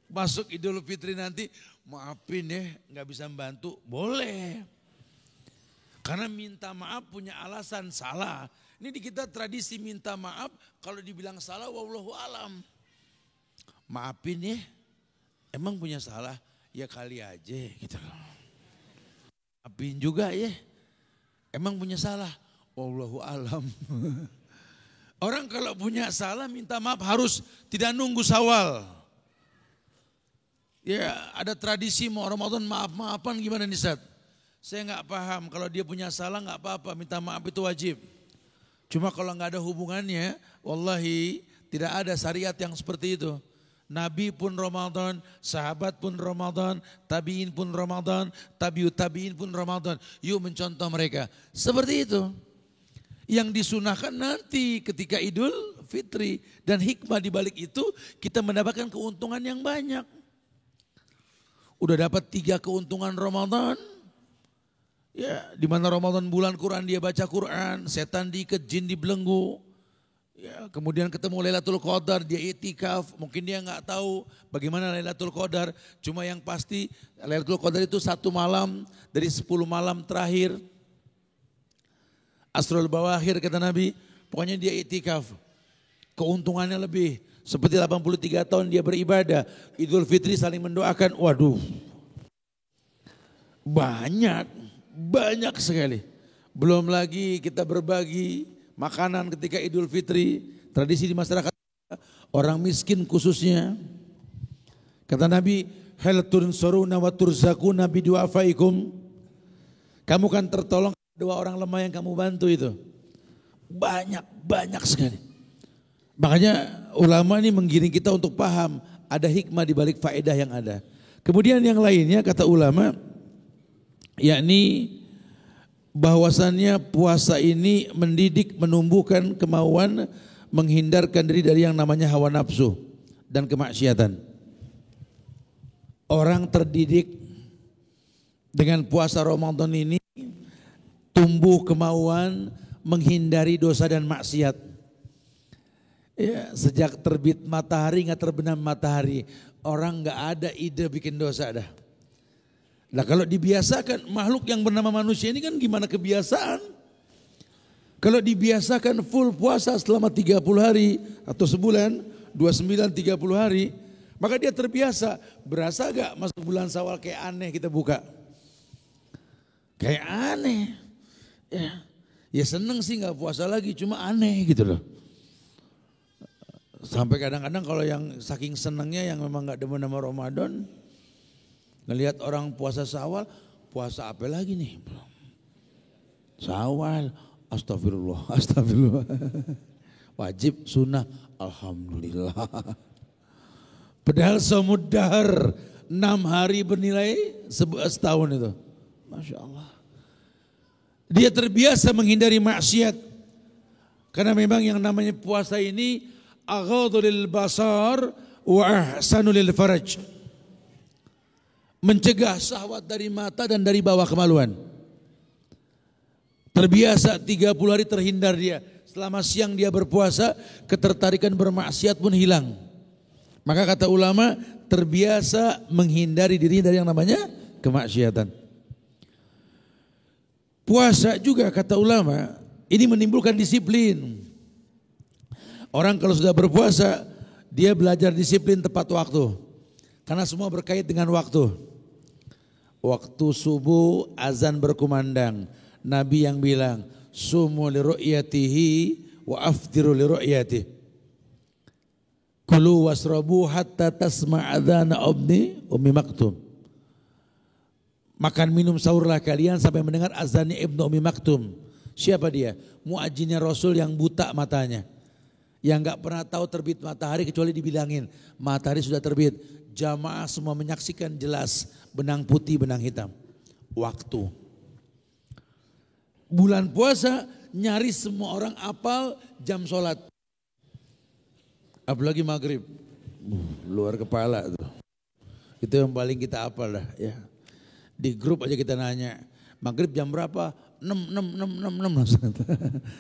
masuk Idul Fitri nanti, maafin ya, nggak bisa membantu, boleh. Karena minta maaf punya alasan salah. Ini di kita tradisi minta maaf, kalau dibilang salah, wallahu alam. Maafin ya, emang punya salah, ya kali aja gitu. Maafin juga ya, emang punya salah, wallahu alam. Orang kalau punya salah minta maaf harus tidak nunggu Syawal. Ya ada tradisi mau Ramadan maaf-maafan gimana nih Ustaz? Saya nggak paham, kalau dia punya salah nggak apa-apa, minta maaf itu wajib. Cuma kalau nggak ada hubungannya, wallahi tidak ada syariat yang seperti itu. Nabi pun Ramadan, sahabat pun Ramadan, tabiin pun Ramadan, tabiut tabiin pun Ramadan. Yuk mencontoh mereka. Seperti itu. Yang disunahkan nanti ketika Idul Fitri. Dan hikmah dibalik itu kita mendapatkan keuntungan yang banyak. Udah dapat 3 keuntungan Ramadan. Ya, di mana Ramadan bulan Quran dia baca Quran, setan diikat, jin dibelenggu. Ya, kemudian ketemu Lailatul Qadar, dia itikaf. Mungkin dia nggak tahu bagaimana Lailatul Qadar. Cuma yang pasti Lailatul Qadar itu 1 malam dari 10 malam terakhir. Asrul Bawakhir kata Nabi, pokoknya dia itikaf. Keuntungannya lebih. Seperti 83 tahun dia beribadah. Idul Fitri saling mendoakan. Waduh. Banyak sekali. Belum lagi kita berbagi makanan ketika Idul Fitri. Tradisi di masyarakat. Orang miskin khususnya. Kata Nabi, hal tunsuruna wa turzakuna bidu'afaikum. Kamu kan tertolong 2 orang lemah yang kamu bantu itu. Banyak sekali. Makanya ulama ini menggiring kita untuk paham ada hikmah di balik faedah yang ada. Kemudian yang lainnya kata ulama, yakni bahwasannya puasa ini mendidik, menumbuhkan kemauan, menghindarkan diri dari yang namanya hawa nafsu dan kemaksiatan. Orang terdidik dengan puasa Ramadan ini tumbuh kemauan menghindari dosa dan maksiat. Ya, sejak terbit matahari nggak terbenam matahari, orang nggak ada ide bikin dosa dah. Nah kalau dibiasakan makhluk yang bernama manusia ini kan gimana kebiasaan? Kalau dibiasakan full puasa selama 30 hari atau sebulan, 29 30 hari, maka dia terbiasa. Berasa gak masuk bulan Syawal kayak aneh kita buka? Kayak aneh. Ya. Ya seneng sih nggak puasa lagi, cuma aneh gitu loh. Sampai kadang-kadang kalau yang saking senengnya yang memang nggak demen sama Ramadan, ngelihat orang puasa Syawal, puasa apa lagi nih? Syawal, astagfirullah, astagfirullah. Wajib, sunnah, alhamdulillah. Padahal samudar 6 hari bernilai setahun itu. Masya Allah. Dia terbiasa menghindari maksiat. Karena memang yang namanya puasa ini aghadhu lil basar wa ahsanu lil faraj. Mencegah syahwat dari mata dan dari bawah kemaluan. Terbiasa 30 hari terhindar dia. Selama siang dia berpuasa, ketertarikan bermaksiat pun hilang. Maka kata ulama, terbiasa menghindari diri dari yang namanya kemaksiatan. Puasa juga kata ulama, ini menimbulkan disiplin. Orang kalau sudah berpuasa, dia belajar disiplin tepat waktu. Karena semua berkait dengan waktu. Waktu subuh azan berkumandang. Nabi yang bilang, sumu li ru'yatihi wa aftiru li ru'yatihi. Kulu wasrabu hatta tasma'adhana ummi maktum. Makan minum sahurlah kalian sampai mendengar azannya Ibnu Ummi Maktum. Siapa dia? Muadzinnya Rasul yang buta matanya. Yang gak pernah tahu terbit matahari kecuali dibilangin. Matahari sudah terbit. Jamaah semua menyaksikan jelas. Benang putih, benang hitam. Waktu. Bulan puasa nyaris semua orang apal jam sholat. Apalagi maghrib. Luar kepala tuh. Itu yang paling kita apal dah ya. Di grup aja kita nanya, maghrib jam berapa? 6.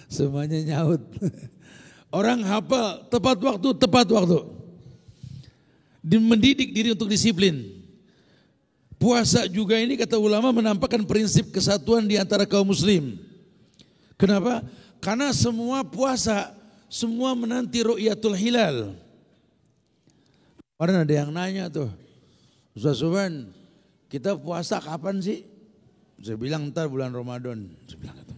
Semuanya nyaut. Orang hafal tepat waktu. Mendidik diri untuk disiplin. Puasa juga ini kata ulama menampakkan prinsip kesatuan di antara kaum muslim. Kenapa? Karena semua puasa, semua menanti ru'yatul hilal. Kemarin ada yang nanya tuh, Ustaz Subhan, kita puasa kapan sih? Saya bilang ntar bulan Ramadan. Saya bilang gitu.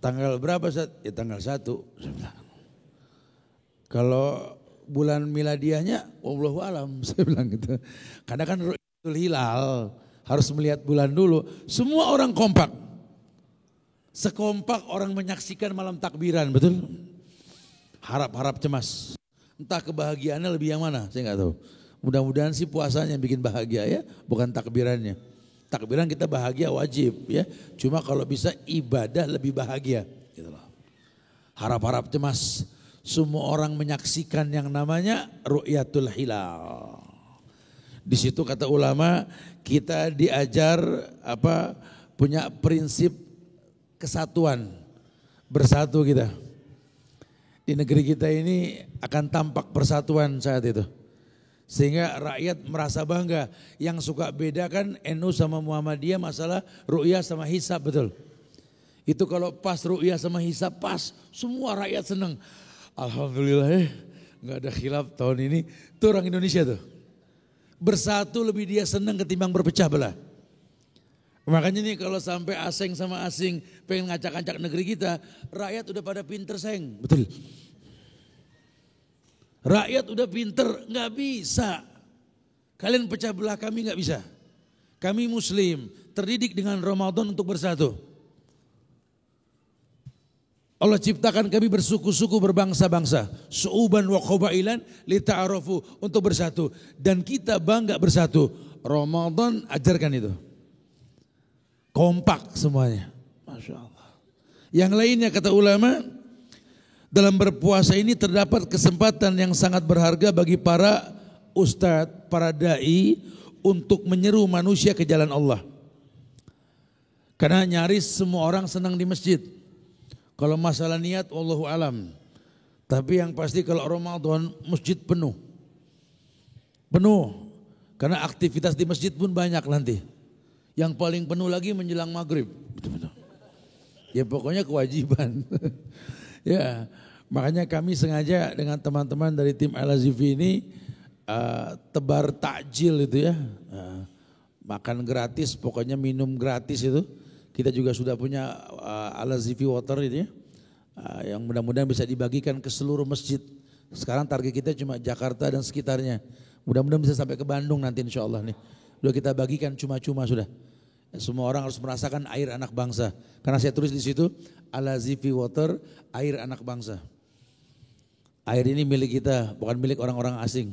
Tanggal berapa Ustaz? Ya tanggal 1. Saya bilang. Kalau bulan miladiahnya, wallahu alam. Saya bilang gitu. Karena kan ru'yatul hilal harus melihat bulan dulu. Semua orang kompak. Sekompak orang menyaksikan malam takbiran, betul? Harap-harap cemas. Entah kebahagiaannya lebih yang mana, saya nggak tahu. Mudah-mudahan sih puasanya yang bikin bahagia ya, bukan takbirannya. Takbiran kita bahagia wajib ya. Cuma kalau bisa ibadah lebih bahagia. Gitu loh. Harap-harap cemas. Semua orang menyaksikan yang namanya ru'yatul hilal. Di situ kata ulama kita diajar punya prinsip kesatuan. Bersatu kita. Di negeri kita ini akan tampak persatuan saat itu. Sehingga rakyat merasa bangga. Yang suka beda kan NU sama Muhammadiyah masalah ru'yah sama hisab, betul. Itu kalau pas ru'yah sama hisab pas, semua rakyat senang. Alhamdulillah gak ada khilaf tahun ini. Itu orang Indonesia tuh. Bersatu lebih dia senang ketimbang berpecah belah. Makanya nih kalau sampai asing sama asing pengen ngacak-ngacak negeri kita, rakyat udah pada pinter sayang, betul. Rakyat udah pinter, gak bisa. Kalian pecah belah kami gak bisa. Kami muslim, terdidik dengan Ramadan untuk bersatu. Allah ciptakan kami bersuku-suku berbangsa-bangsa. Su'uban wa qabailan lita'arafu, untuk bersatu. Dan kita bangga bersatu. Ramadan ajarkan itu. Kompak semuanya. Masya Allah. Yang lainnya kata ulama, dalam berpuasa ini terdapat kesempatan yang sangat berharga bagi para ustadz, para da'i untuk menyeru manusia ke jalan Allah. Karena nyaris semua orang senang di masjid. Kalau masalah niat, wallahu alam. Tapi yang pasti kalau Ramadan masjid penuh. Penuh. Karena aktivitas di masjid pun banyak nanti. Yang paling penuh lagi menjelang maghrib. Betul-betul. Ya pokoknya kewajiban. Ya, makanya kami sengaja dengan teman-teman dari tim Al-Azifi ini tebar takjil itu ya. Makan gratis, pokoknya minum gratis itu. Kita juga sudah punya Al-Azifi Water ini ya. Yang mudah-mudahan bisa dibagikan ke seluruh masjid. Sekarang target kita cuma Jakarta dan sekitarnya. Mudah-mudahan bisa sampai ke Bandung nanti insya Allah nih. Udah kita bagikan cuma-cuma sudah. Semua orang harus merasakan air anak bangsa. Karena saya tulis di situ Al-Azifi Water, air anak bangsa. Air ini milik kita, bukan milik orang-orang asing.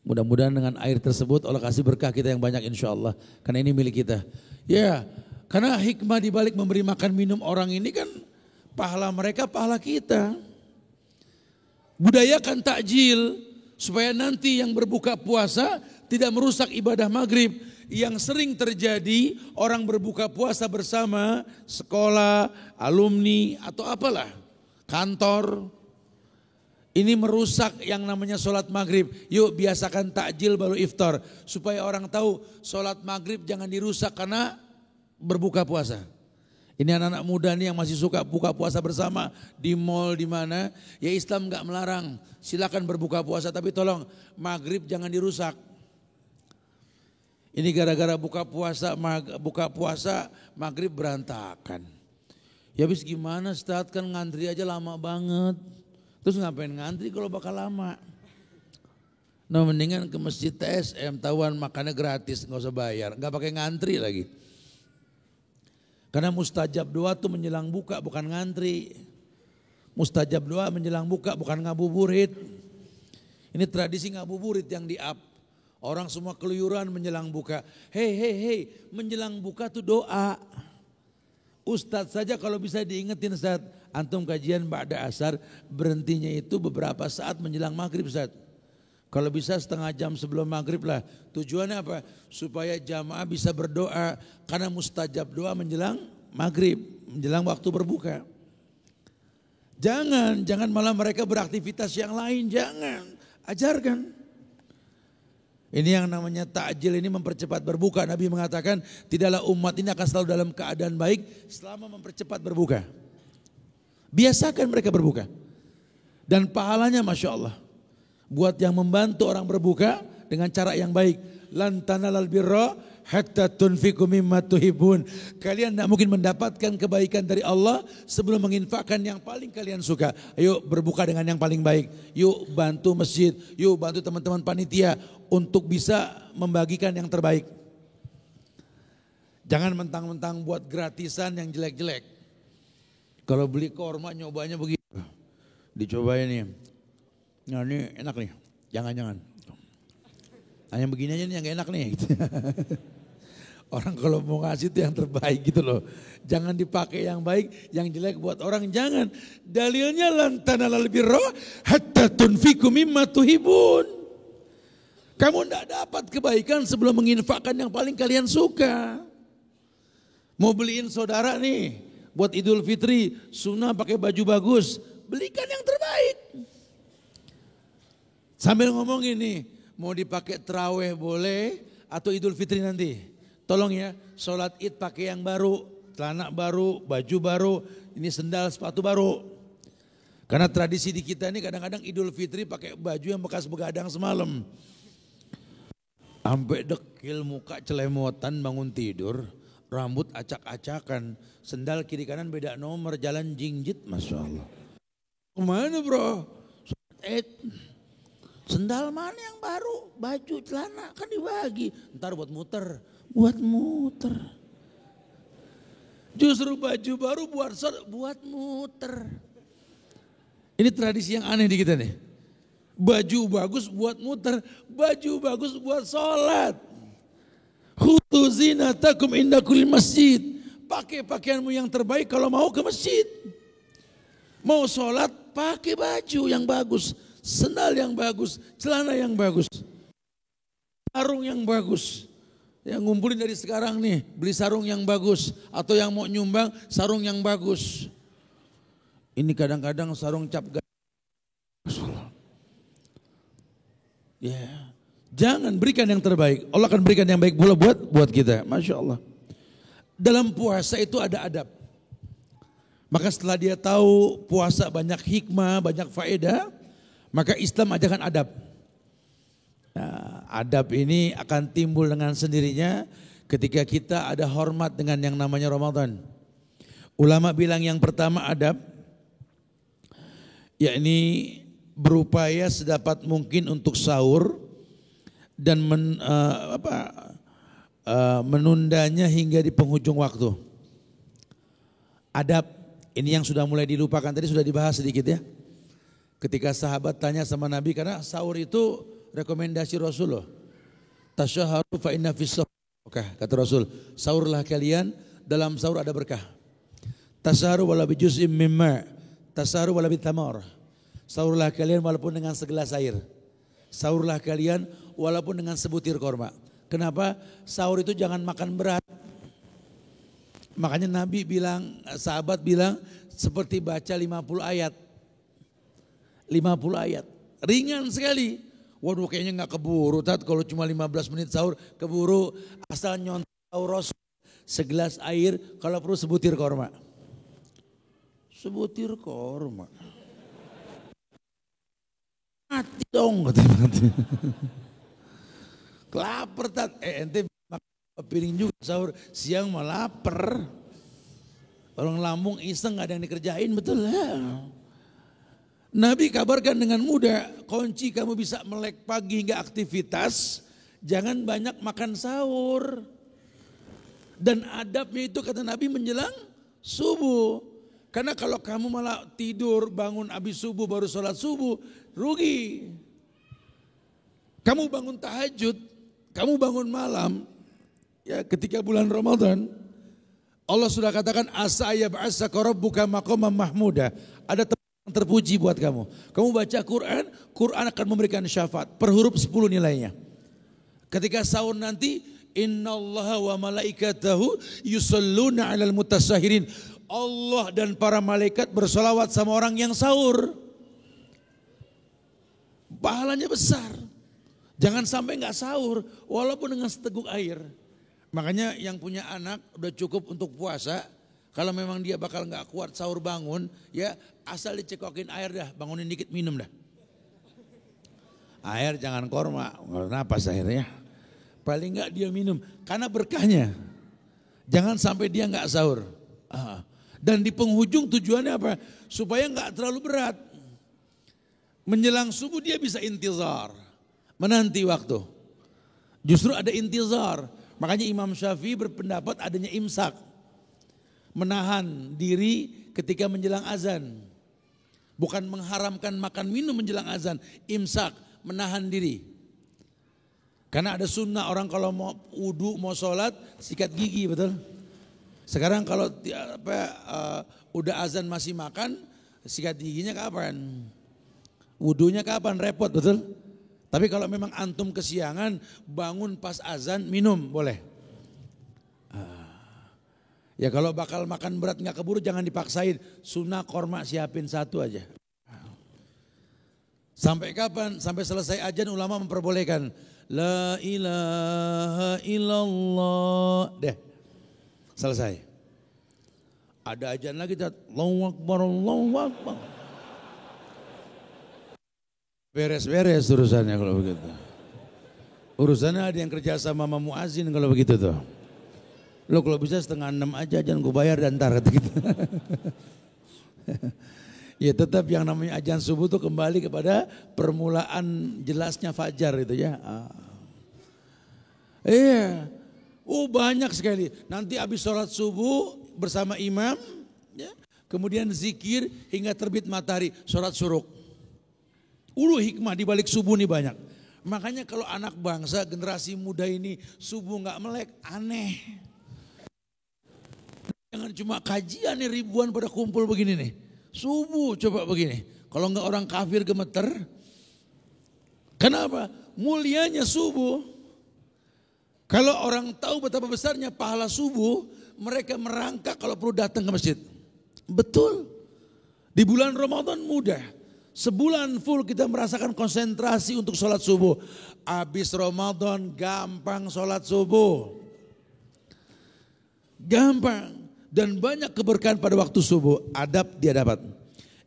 Mudah-mudahan dengan air tersebut Allah kasih berkah kita yang banyak insya Allah. Karena ini milik kita. Ya, karena hikmah dibalik memberi makan minum orang ini kan pahala mereka, pahala kita. Budayakan takjil supaya nanti yang berbuka puasa tidak merusak ibadah maghrib. Yang sering terjadi orang berbuka puasa bersama sekolah, alumni atau apalah, kantor. Ini merusak yang namanya sholat maghrib. Yuk biasakan takjil baru iftar. Supaya orang tahu sholat maghrib jangan dirusak karena berbuka puasa. Ini anak-anak muda nih yang masih suka buka puasa bersama di mall di mana. Ya Islam gak melarang. Silakan berbuka puasa tapi tolong maghrib jangan dirusak. Ini gara-gara buka puasa maghrib berantakan. Ya habis gimana Ustaz, kan ngantri aja lama banget. Terus ngapain ngantri kalau bakal lama? Nah mendingan ke masjid TSM, tahuan makannya gratis, nggak usah bayar, nggak pakai ngantri lagi. Karena mustajab doa tuh menjelang buka bukan ngantri. Mustajab doa menjelang buka bukan ngabuburit. Ini tradisi ngabuburit yang di-up. Orang semua keluyuran menjelang buka. Hei, menjelang buka tuh doa. Ustadz saja kalau bisa diingetin Ustadz, antum kajian ba'da asar, berhentinya itu beberapa saat menjelang maghrib Ustadz. Kalau bisa setengah jam sebelum maghrib lah. Tujuannya apa? Supaya jamaah bisa berdoa. Karena mustajab doa menjelang maghrib, menjelang waktu berbuka. Jangan malah mereka beraktivitas yang lain, jangan. Ajarkan. Ini yang namanya takjil ini mempercepat berbuka. Nabi mengatakan tidaklah umat ini akan selalu dalam keadaan baik selama mempercepat berbuka. Biasakan mereka berbuka. Dan pahalanya Masya Allah. Buat yang membantu orang berbuka dengan cara yang baik. Lan tanalal birra hatta tunfiqu mimma tuhibun. Kalian tidak mungkin mendapatkan kebaikan dari Allah sebelum menginfakkan yang paling kalian suka. Ayo berbuka dengan yang paling baik. Yuk bantu masjid, yuk bantu teman-teman panitia untuk bisa membagikan yang terbaik. Jangan mentang-mentang buat gratisan yang jelek-jelek. Kalau beli korma nyobanya begitu. Dicobain nih. Nah ini enak nih. Jangan-jangan. Hanya begini aja nih yang gak enak nih. Orang kalau mau ngasih itu yang terbaik gitu loh. Jangan dipakai yang baik, yang jelek buat orang. Jangan. Dalilnya lan tanalal birra hatta tunfiqu mimma tuhibun. Kamu tidak dapat kebaikan sebelum menginfakkan yang paling kalian suka. Mau beliin saudara nih, buat Idul Fitri, sunnah pakai baju bagus. Belikan yang terbaik. Sambil ngomong ini, mau dipakai terawih boleh atau Idul Fitri nanti. Tolong ya, sholat id pakai yang baru, celana baru, baju baru, ini sendal, sepatu baru. Karena tradisi di kita ini kadang-kadang Idul Fitri pakai baju yang bekas begadang semalam. Sampai dekil muka celemotan bangun tidur, rambut acak-acakan, sendal kiri kanan beda nomor, jalan jingjit, Masya Allah. Kemana bro? Sendal mana yang baru? Baju, celana kan dibagi. Ntar buat muter. Justru baju baru buat muter. Ini tradisi yang aneh di kita nih. Baju bagus buat muter, baju bagus buat sholat. Khudu zinatakum inda kulli masjid. Pakai pakaianmu yang terbaik kalau mau ke masjid. Mau sholat pakai baju yang bagus, sendal yang bagus, celana yang bagus, sarung yang bagus. Yang ngumpulin dari sekarang nih, beli sarung yang bagus. Atau yang mau nyumbang sarung yang bagus. Ini kadang-kadang sarung cap gajah. Ya, jangan berikan yang terbaik. Allah akan berikan yang baik pula buat kita. Masya Allah. Dalam puasa itu ada adab. Maka setelah dia tahu puasa banyak hikmah, banyak faedah, maka Islam ajarkan adab. Nah, adab ini akan timbul dengan sendirinya ketika kita ada hormat dengan yang namanya Ramadan. Ulama bilang yang pertama adab, yakni berupaya sedapat mungkin untuk sahur dan menundanya hingga di penghujung waktu. Adab ini yang sudah mulai dilupakan, tadi sudah dibahas sedikit ya. Ketika sahabat tanya sama Nabi, karena sahur itu rekomendasi Rasulullah. Tasyaharu fa inna fis berkah, kata Rasul. Sahurlah kalian, dalam sahur ada berkah. Tasyaharu wala bi juz'im mimma, tasyaharu wala bi tamar. Sahurlah kalian walaupun dengan segelas air. Sahurlah kalian walaupun dengan sebutir korma. Kenapa? Sahur itu jangan makan berat. Makanya Nabi bilang, sahabat bilang seperti baca 50 ayat. 50 ayat. Ringan sekali. Waduh kayaknya gak keburu Tat, kalau cuma 15 menit sahur keburu. Asal nyontoh Rasul, segelas air kalau perlu sebutir korma. Sebutir korma. Mati dong mati. Kelaper Tat, ente makan piring juga sahur, siang mah lapar. Orang lambung iseng gak ada yang dikerjain, betul lah. Nabi kabarkan dengan mudah, kunci kamu bisa melek pagi hingga aktivitas, jangan banyak makan sahur. Dan adabnya itu kata Nabi menjelang subuh. Karena kalau kamu malah tidur, bangun habis subuh baru sholat subuh, rugi. Kamu bangun tahajud, kamu bangun malam, ya ketika bulan Ramadan, Allah sudah katakan asa yab'asaka rabbuka maqaman mahmuda. Ada tempat yang terpuji buat kamu. Kamu baca Quran, Quran akan memberikan syafaat per huruf 10 nilainya. Ketika sahur nanti, innallaha wa malaikatahu yusalluna 'alal mutasahhirin. Allah dan para malaikat bersolawat sama orang yang sahur. Pahalanya besar. Jangan sampai enggak sahur walaupun dengan seteguk air. Makanya yang punya anak udah cukup untuk puasa. Kalau memang dia bakal nggak kuat sahur bangun, ya asal dicekokin air dah, bangunin dikit minum dah. Air jangan korma, napas airnya. Paling nggak dia minum, karena berkahnya. Jangan sampai dia nggak sahur. Dan di penghujung tujuannya apa? Supaya nggak terlalu berat. Menjelang subuh dia bisa intizar, menanti waktu. Justru ada intizar. Makanya Imam Syafi'i berpendapat adanya imsak. Menahan diri ketika menjelang azan. Bukan mengharamkan makan minum menjelang azan. Imsak, menahan diri. Karena ada sunnah orang kalau mau wudu, mau sholat, sikat gigi, betul? Sekarang kalau udah azan masih makan, sikat giginya kapan? Wudunya kapan? Repot, betul? Tapi kalau memang antum kesiangan, bangun pas azan, minum, boleh. Ya kalau bakal makan berat nggak keburu jangan dipaksain. Sunnah korma siapin satu aja. Sampai kapan? Sampai selesai azan ulama memperbolehkan. La ilaha illallah. Deh. Selesai. Ada azan lagi. Allahu Akbar, Allahu Akbar. Beres-beres urusannya kalau begitu. Urusannya ada yang kerja sama muazin kalau begitu tuh. Lo kalau bisa 5:30 aja jangan gue bayar dan ntar gitu. Ya tetap yang namanya azan subuh tuh kembali kepada permulaan jelasnya fajar itu ya. Iya. Banyak sekali. Nanti habis sholat subuh bersama imam, ya, kemudian zikir hingga terbit matahari, sholat syuruk. Hikmah di balik subuh nih banyak. Makanya kalau anak bangsa generasi muda ini subuh nggak melek, aneh. Jangan cuma kajian nih ribuan pada kumpul begini nih. Subuh coba begini. Kalau nggak orang kafir gemeter. Kenapa? Mulianya subuh. Kalau orang tahu betapa besarnya pahala subuh, mereka merangkak kalau perlu datang ke masjid. Betul. Di bulan Ramadan mudah. Sebulan full kita merasakan konsentrasi untuk sholat subuh. Habis Ramadan gampang sholat subuh. Gampang. Dan banyak keberkahan pada waktu subuh. Adab dia dapat.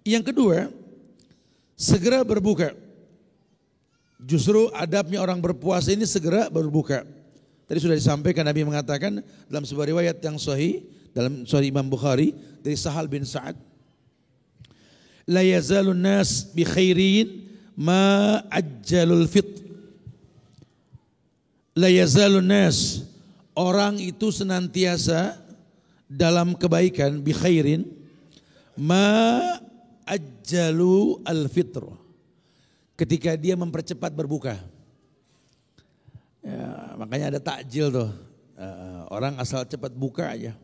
Yang kedua, segera berbuka. Justru adabnya orang berpuasa ini segera berbuka. Tadi sudah disampaikan Nabi mengatakan dalam sebuah riwayat yang sahih dalam Sahih Imam Bukhari dari Sahal bin Sa'ad, la yazalun nas bi khairin ma ajjalul fitr. La yazalun nas, orang itu senantiasa dalam kebaikan, bi khairin ma ajjalu al fitr, ketika dia mempercepat berbuka. Ya, makanya ada takjil tuh, orang asal cepat buka aja.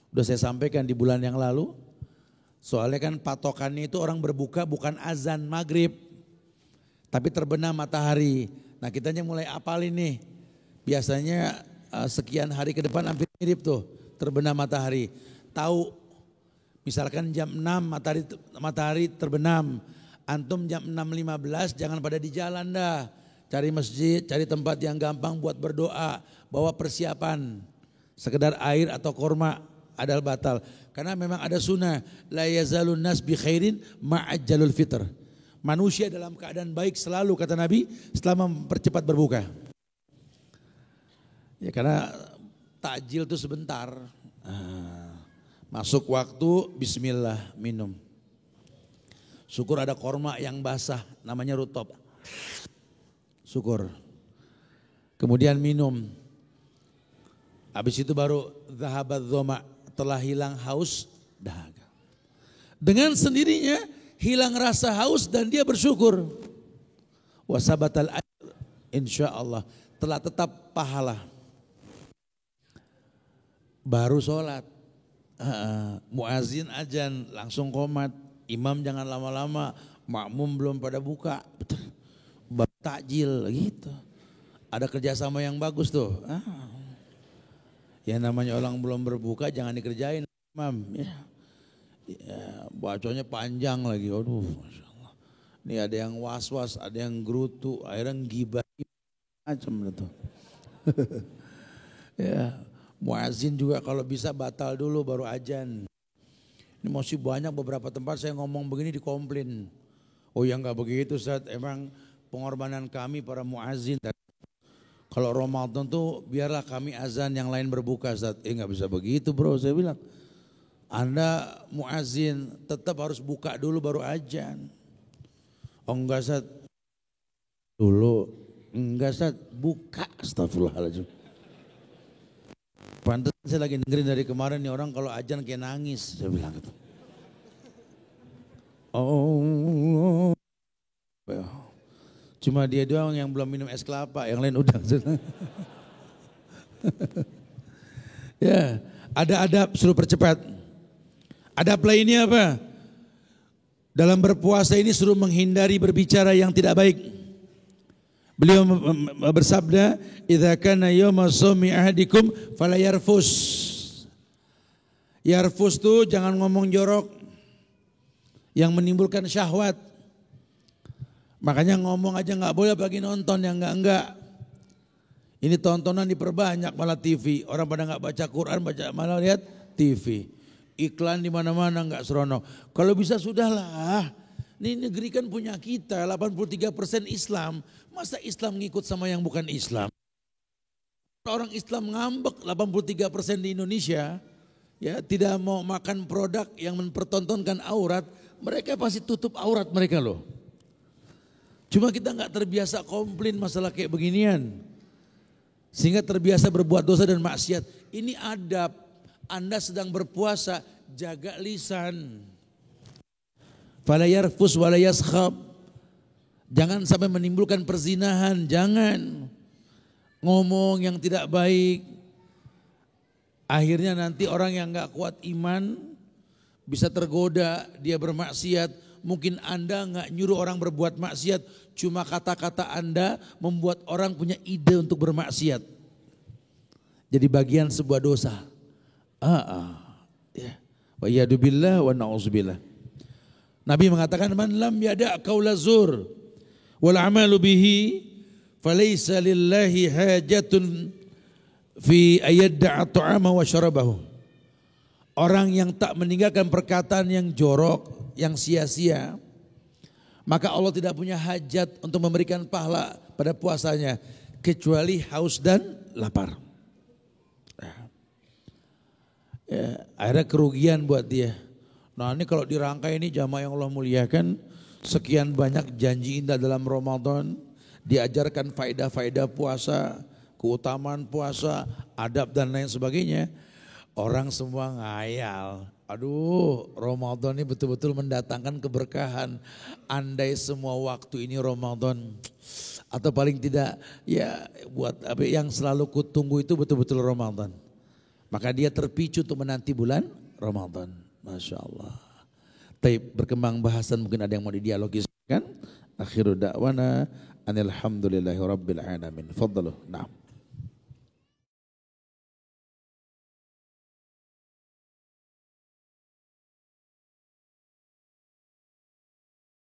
Udah saya sampaikan di bulan yang lalu, soalnya kan patokannya itu orang berbuka bukan azan maghrib, tapi terbenam matahari. Nah kitanya mulai apalin nih, biasanya sekian hari ke depan hampir mirip tuh, terbenam matahari. Tahu misalkan jam 6 matahari terbenam, antum jam 6.15 jangan pada di jalan dah. Cari masjid, cari tempat yang gampang buat berdoa, bawa persiapan, sekedar air atau korma, adal batal. Karena memang ada sunnah, la yazalun nas bi khairin ma'ajjalul fitr. Manusia dalam keadaan baik selalu, kata Nabi, setelah mempercepat berbuka. Ya karena takjil itu sebentar. Masuk waktu, bismillah, minum. Syukur ada korma yang basah, namanya rutop. Syukur. Kemudian minum. Habis itu baru zahabat dhoma, telah hilang haus dahaga. Dengan sendirinya hilang rasa haus dan dia bersyukur. Wasabatal ajr, insyaallah telah tetap pahala. Baru sholat, muazin ajan langsung qomat, imam jangan lama-lama, makmum belum pada buka, betul. Bab takjil gitu. Ada kerjasama yang bagus tuh. Ya namanya orang belum berbuka jangan dikerjain, imam. Ya, baconya panjang lagi. Aduh, Masya Allah. Ini ada yang was-was, ada yang gerutu, akhirnya gibah macam itu. Ya, muazin juga kalau bisa batal dulu baru ajan. Ini masih banyak beberapa tempat saya ngomong begini dikomplain. Oh ya enggak begitu Ustaz, emang pengorbanan kami para muazin. Kalau Ramadan tuh biarlah kami azan yang lain berbuka Ustaz. Enggak bisa begitu bro, saya bilang. Anda muazin tetap harus buka dulu baru azan. Oh enggak Ustaz. Dulu enggak Ustaz, buka, astagfirullahaladzim. Pantes saya lagi dengerin dari kemarin nih orang kalau azan kayak nangis, saya bilang gitu. Oh. Cuma dia doang yang belum minum es kelapa, yang lain udah. Ya, ada adab suruh percepat. Adab lainnya apa? Dalam berpuasa ini suruh menghindari berbicara yang tidak baik. Beliau bersabda, "Idza kana yauma shaumi ahadikum fala yarfus." Yarfus tuh jangan ngomong jorok yang menimbulkan syahwat. Makanya ngomong aja nggak boleh bagi nonton yang enggak. Ini tontonan diperbanyak malah TV. Orang pada nggak baca Quran, malah lihat TV. Iklan di mana-mana nggak seronok. Kalau bisa sudahlah. Ini negeri kan punya kita, 83% Islam. Masa Islam ngikut sama yang bukan Islam? Orang Islam ngambek 83% di Indonesia, ya tidak mau makan produk yang mempertontonkan aurat, mereka pasti tutup aurat mereka loh. Cuma kita nggak terbiasa komplain masalah kayak beginian. Sehingga terbiasa berbuat dosa dan maksiat. Ini adab. Anda sedang berpuasa, jaga lisan. Fala yarfus wala yaskhab. Jangan sampai menimbulkan perzinahan, jangan. Ngomong yang tidak baik. Akhirnya nanti orang yang nggak kuat iman bisa tergoda, dia bermaksiat. Mungkin Anda nggak nyuruh orang berbuat maksiat, cuma kata-kata Anda membuat orang punya ide untuk bermaksiat. Jadi bagian sebuah dosa. Ya. Wa iyadu billah wa na'udzubillah. Nabi mengatakan man lam yada' qaula zur wal amalu bihi falaysa lillahi hajatun fi ayadda'a ta'ama wa syarabahu. Orang yang tak meninggalkan perkataan yang jorok, yang sia-sia, maka Allah tidak punya hajat untuk memberikan pahala pada puasanya. kecuali haus dan lapar. Ya, akhirnya kerugian buat dia. Nah ini kalau dirangkai ini jamaah yang Allah muliakan, sekian banyak janji indah dalam Ramadan, diajarkan faedah-faedah puasa, keutamaan puasa, adab dan lain sebagainya. Orang semua ngayal, aduh Ramadan ini betul-betul mendatangkan keberkahan. Andai semua waktu ini Ramadan, atau paling tidak ya buat apa yang selalu kutunggu itu betul-betul Ramadan. Maka dia terpicu untuk menanti bulan Ramadan. Masya Allah. Taib, berkembang bahasan mungkin ada yang mau didialogiskan. Akhiru da'wana anilhamdulillahi rabbil alamin. Faddalu. Naam.